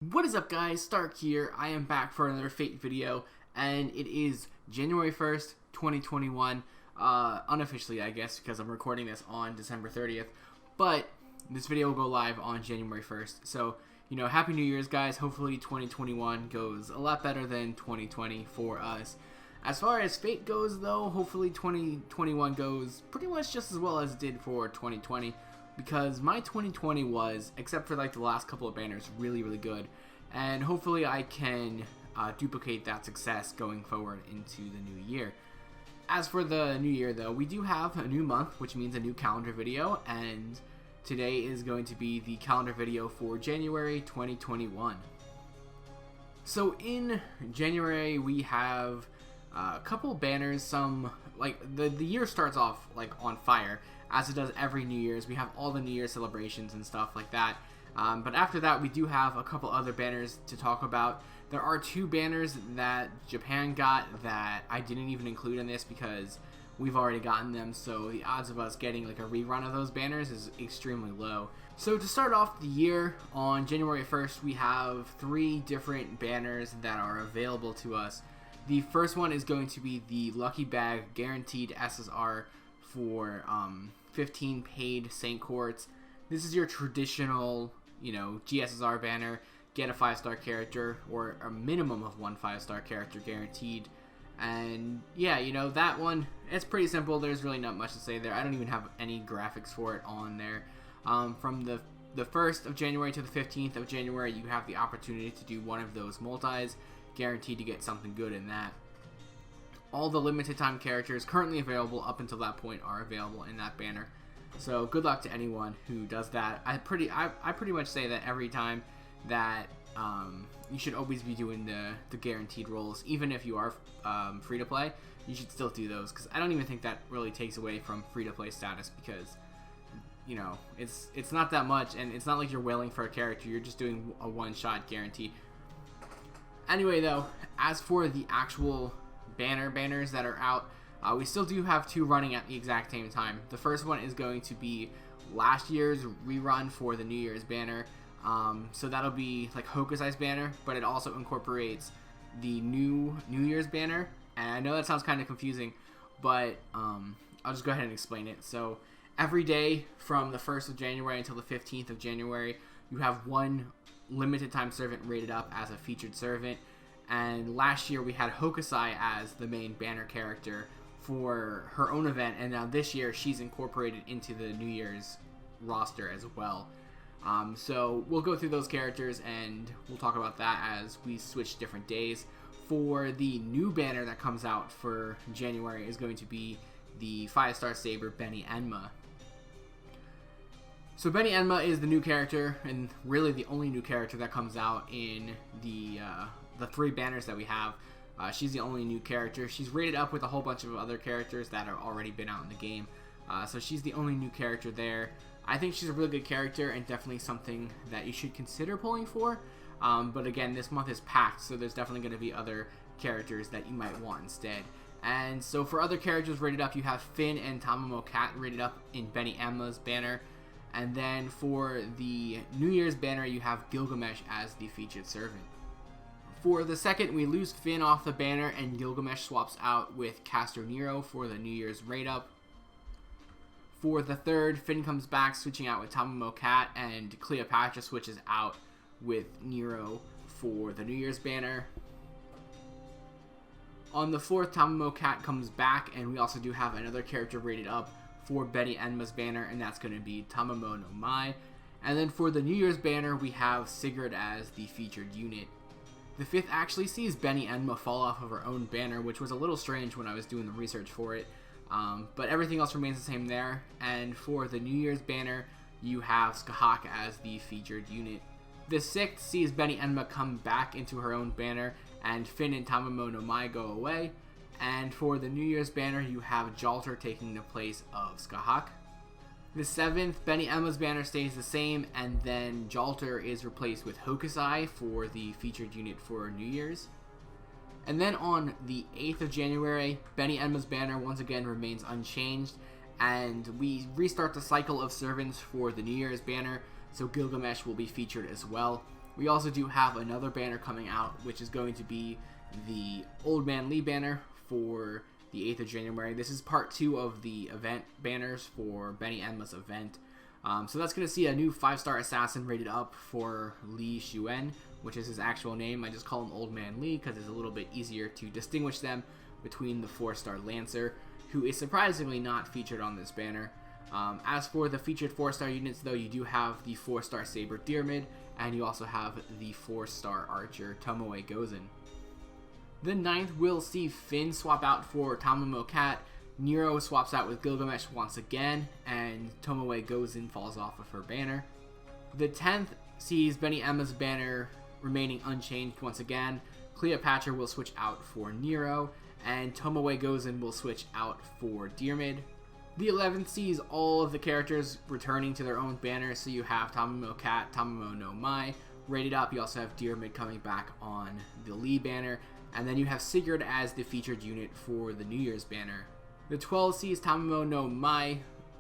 What is up, guys? Stark here. I am back for another Fate video, and it is January 1st, 2021, unofficially, I guess, because I'm recording this on December 30th, but this video will go live on January 1st, so, Happy New Year's, guys. Hopefully 2021 goes a lot better than 2020 for us. As far as Fate goes, though, hopefully 2021 goes pretty much just as well as it did for 2020. Because my 2020 was, except for like the last couple of banners, really good, and hopefully I can duplicate that success going forward into the new year. As for the new year, though, we do have a new month, which means a new calendar video, and today is going to be the calendar video for January 2021. So in January we have a couple banners. Some like the year starts off like on fire, as it does every New Year's. We have all the New Year's celebrations and stuff like that. But after that, we do have a couple other banners to talk about. There are two banners that Japan got that I didn't even include in this because we've already gotten them, so the odds of us getting like a rerun of those banners is extremely low. So to start off the year, on January 1st, we have three different banners that are available to us. The first one is going to be the Lucky Bag Guaranteed SSR for 15 paid Saint Courts. This is your traditional, GSSR banner. Get a 5-star character or a minimum of one 5-star character guaranteed. And yeah, that one, it's pretty simple. There's really not much to say there. I don't even have any graphics for it on there. From the 1st of January to the 15th of January, you have the opportunity to do one of those multis, guaranteed to get something good in that. All the limited time characters currently available up until that point are available in that banner. So good luck to anyone who does that. I pretty much say that every time that you should always be doing the guaranteed rolls, even if you are free to play. You should still do those, because I don't even think that really takes away from free to play status, because it's not that much, and it's not like you're wailing for a character. You're just doing a one-shot guarantee. Anyway, though, as for the actual banners that are out, we still do have two running at the exact same time. The first one is going to be last year's rerun for the New Year's banner. So that'll be like Hokusai's banner, but it also incorporates the new New Year's banner. And I know that sounds kind of confusing, but I'll just go ahead and explain it. So every day from the 1st of January until the 15th of January, you have one limited time servant rated up as a featured servant. And last year we had Hokusai as the main banner character for her own event, and now this year she's incorporated into the New Year's roster as well. So we'll go through those characters and we'll talk about that as we switch different days. For the new banner that comes out for January is going to be the 5-star saber Benny Enma. So Benny Enma is the new character, and really the only new character that comes out in the three banners that we have. She's the only new character. She's rated up with a whole bunch of other characters that have already been out in the game. So she's the only new character there. I think she's a really good character and definitely something that you should consider pulling for. But again, this month is packed, so there's definitely going to be other characters that you might want instead. And so for other characters rated up, you have Finn and Tamamo Cat rated up in Benny Enma's banner. And then for the New Year's banner, you have Gilgamesh as the featured servant. For the second, we lose Finn off the banner, and Gilgamesh swaps out with Castro Nero for the New Year's rate up. For the third, Finn comes back, switching out with Tamamo Cat, and Cleopatra switches out with Nero for the New Year's banner. On the fourth, Tamamo Cat comes back, and we also do have another character rated up for Benny Enma's banner, and that's going to be Tamamo no Mai. And then for the New Year's banner, we have Sigurd as the featured unit. The fifth actually sees Benny Enma fall off of her own banner, which was a little strange when I was doing the research for it. But everything else remains the same there. And for the New Year's banner, you have Skahak as the featured unit. The sixth sees Benny Enma come back into her own banner, and Finn and Tamamo no Mai go away. And for the New Year's banner, you have Jalter taking the place of Skahak. The seventh, Benny Enma's banner stays the same, and then Jalter is replaced with Hokusai for the featured unit for New Year's. And then on the 8th of January, Benny Enma's banner once again remains unchanged, and we restart the cycle of servants for the New Year's banner, so Gilgamesh will be featured as well. We also do have another banner coming out, which is going to be the Old Man Lee banner for the 8th of January. This is part 2 of the event banners for Benny Enma's event. So that's going to see a new 5-star assassin rated up for Li Xuen, which is his actual name. I just call him Old Man Lee because it's a little bit easier to distinguish them between the 4-star Lancer, who is surprisingly not featured on this banner. As for the featured 4-star units, though, you do have the 4-star Saber Dyrmid, and you also have the 4-star Archer Tomoe Gozen. The 9th, we'll see Finn swap out for Tamamo Cat, Nero swaps out with Gilgamesh once again, and Tomoe Gozen falls off of her banner. The 10th sees Benny Enma's banner remaining unchanged once again. Cleopatra will switch out for Nero, and Tomoe Gozen will switch out for Dyrmid. The 11th sees all of the characters returning to their own banners, so you have Tamamo Cat, Tamamo no Mai rated up. You also have Dyrmid coming back on the Lee banner, and then you have Sigurd as the featured unit for the New Year's banner. The 12 sees Tamamo no Mai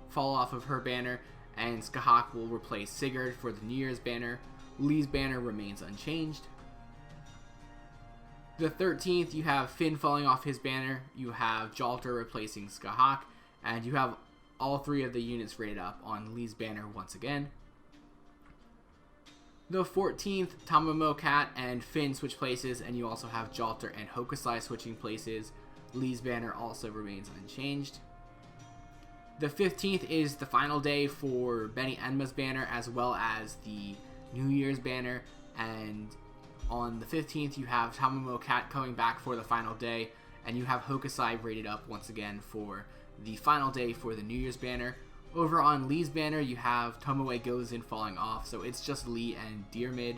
fall off of her banner, and Skahak will replace Sigurd for the New Year's banner. Lee's banner remains unchanged. The 13th, you have Finn falling off his banner, you have Jalter replacing Skahak, and you have all 3 of the units rated up on Lee's banner once again. The 14th, Tamamo Cat and Finn switch places, and you also have Jalter and Hokusai switching places. Lee's banner also remains unchanged. The 15th is the final day for Benny Enma's banner as well as the New Year's banner, and on the 15th you have Tamamo Cat coming back for the final day, and you have Hokusai rated up once again for the final day for the New Year's banner. Over on Lee's banner you have Tomoe Gozen falling off, so it's just Lee and Dyrmid.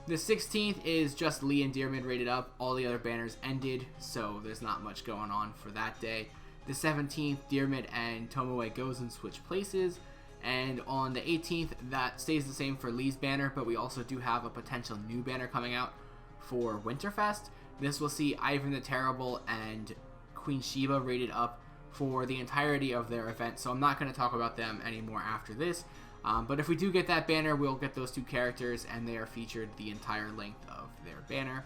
The 16th is just Lee and Dyrmid rated up. All the other banners ended, so there's not much going on for that day. The 17th, Dyrmid and Tomoe Gozen switch places. And on the 18th, that stays the same for Lee's banner, but we also do have a potential new banner coming out for Winterfest. This will see Ivan the Terrible and Queen Sheba rated up for the entirety of their event, so I'm not going to talk about them anymore after this. But if we do get that banner, we'll get those 2 characters, and they are featured the entire length of their banner.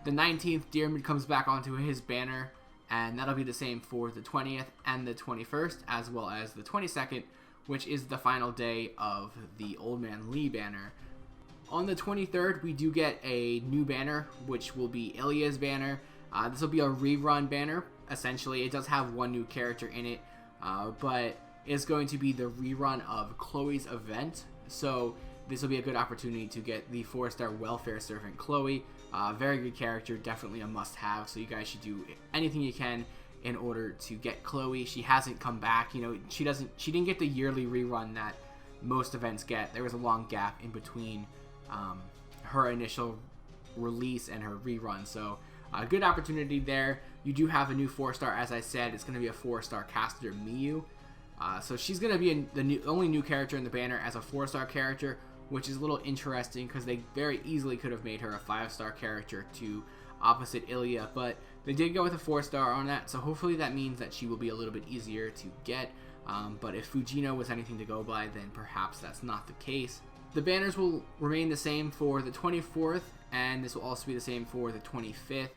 The 19th, Dyrmid comes back onto his banner, and that'll be the same for the 20th and the 21st, as well as the 22nd, which is the final day of the Old Man Lee banner. On the 23rd, we do get a new banner, which will be Ilya's banner. This will be a rerun banner. Essentially, it does have 1 new character in it, but it's going to be the rerun of Chloe's event. So this will be a good opportunity to get the 4-star welfare servant Chloe. Very good character, definitely a must-have. So you guys should do anything you can in order to get Chloe. She hasn't come back. You know, she didn't get the yearly rerun that most events get. There was a long gap in between her initial release and her rerun. So a good opportunity there. You do have a new 4-star, as I said. It's going to be a 4-star caster Miyu. So she's going to be the only new character in the banner as a 4-star character, which is a little interesting because they very easily could have made her a 5-star character to opposite Ilya, but they did go with a 4-star on that, so hopefully that means that she will be a little bit easier to get. But if Fujino was anything to go by, then perhaps that's not the case. The banners will remain the same for the 24th, and this will also be the same for the 25th.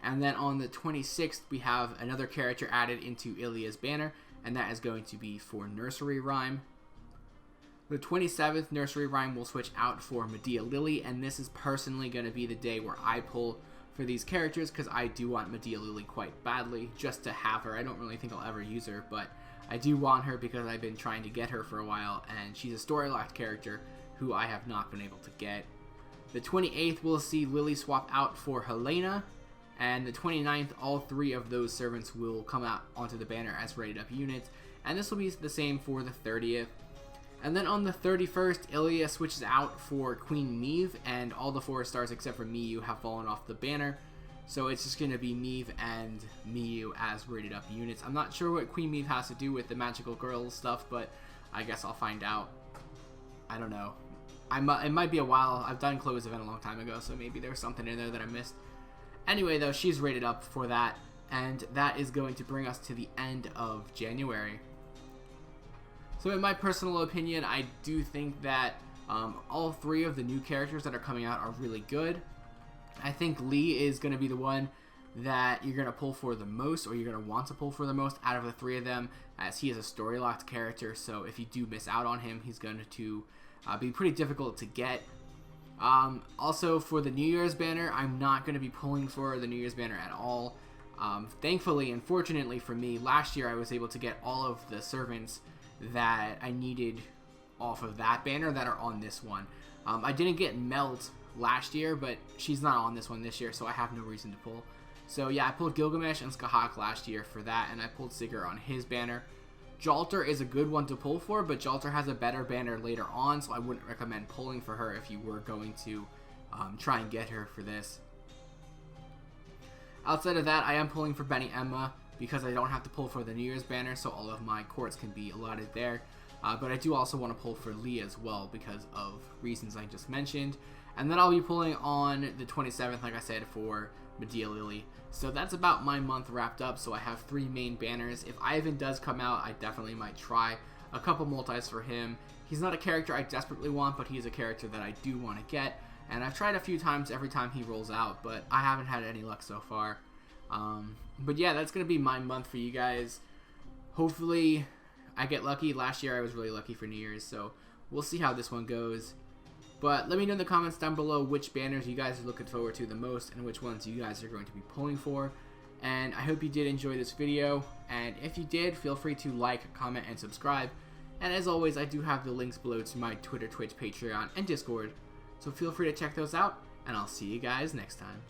And then on the 26th, we have another character added into Ilya's banner, and that is going to be for Nursery Rhyme. The 27th, Nursery Rhyme will switch out for Medea Lily, and this is personally going to be the day where I pull for these characters because I do want Medea Lily quite badly, just to have her. I don't really think I'll ever use her, but I do want her because I've been trying to get her for a while, and she's a story-locked character who I have not been able to get. The 28th, we'll see Lily swap out for Helena, and the 29th, all 3 of those servants will come out onto the banner as rated up units, and this will be the same for the 30th. And then on the 31st, Ilya switches out for Queen Meve, and all the 4-stars except for Miyu have fallen off the banner. So it's just going to be Meve and Miyu as rated up units. I'm not sure what Queen Meve has to do with the magical girl stuff, but I guess I'll find out. I don't know. It might be a while. I've done Chloe's event a long time ago, so maybe there's something in there that I missed. Anyway, though, she's rated up for that, and that is going to bring us to the end of January. So in my personal opinion, I do think that All three of the new characters that are coming out are really good. I think Lee is going to be the one that you're going to pull for the most, or you're going to want to pull for the most out of the three of them, as he is a story locked character. So if you do miss out on him, he's going to be pretty difficult to get. Also for the New Year's banner, I'm not going to be pulling for the New Year's banner at all. Thankfully and fortunately for me, last year I was able to get all of the servants that I needed off of that banner that are on this one. I didn't get Melt last year, but she's not on this one this year, so I have no reason to pull. So yeah, I pulled Gilgamesh and Skahak last year for that, and I pulled Sigurd on his banner. Jalter is a good one to pull for, but Jalter has a better banner later on, so I wouldn't recommend pulling for her if you were going to try and get her for this. Outside of that, I am pulling for Benny Emma because I don't have to pull for the New Year's banner, so all of my courts can be allotted there. But I do also want to pull for Lee as well because of reasons I just mentioned. And then I'll be pulling on the 27th, like I said, for Medea Lily. So that's about my month wrapped up. So I have 3 main banners. If Ivan does come out, I definitely might try a couple multis for him. He's not a character I desperately want, but he's a character that I do want to get. And I've tried a few times every time he rolls out, but I haven't had any luck so far. But yeah, that's going to be my month for you guys. Hopefully I get lucky. Last year I was really lucky for New Year's, so we'll see how this one goes. But let me know in the comments down below which banners you guys are looking forward to the most and which ones you guys are going to be pulling for. And I hope you did enjoy this video, and if you did, feel free to like, comment, and subscribe. And as always, I do have the links below to my Twitter, Twitch, Patreon, and Discord, so feel free to check those out, and I'll see you guys next time.